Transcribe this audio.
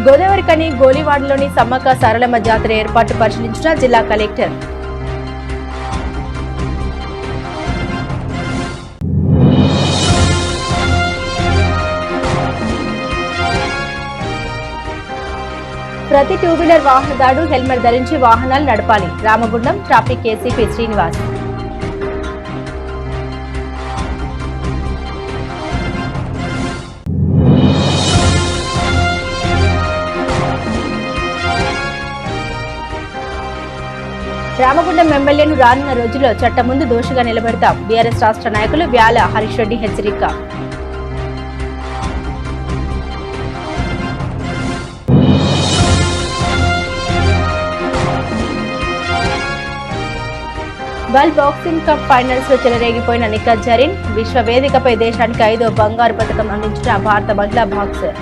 గోదావరి కని గోలివాడలోని సమ్మక్క సారలమ్మ జాతర ఏర్పాటు పరిశీలించిన జిల్లా కలెక్టర్. ప్రతి టూ వీలర్ వాహనదారుడు హెల్మెట్ ధరించి వాహనాలు నడపాలి. Ramagundam traffic ACP Srinivas. రామగుండం ఎమ్మెల్యేను రానున్న రోజుల్లో చట్టం ముందు దోషిగా నిలబెడతాం. బీఆర్ఎస్ రాష్ట్ర నాయకులు వ్యాల హరీష్ రెడ్డి హెచ్చరిక. వరల్డ్ బాక్సింగ్ కప్ ఫైనల్స్ లో చెలరేగిపోయిన నిఖత్ జరీన్. విశ్వ వేదికపై దేశానికి 5వ బంగారు పతకం అందించిన భారత మహిళా బాక్సర్.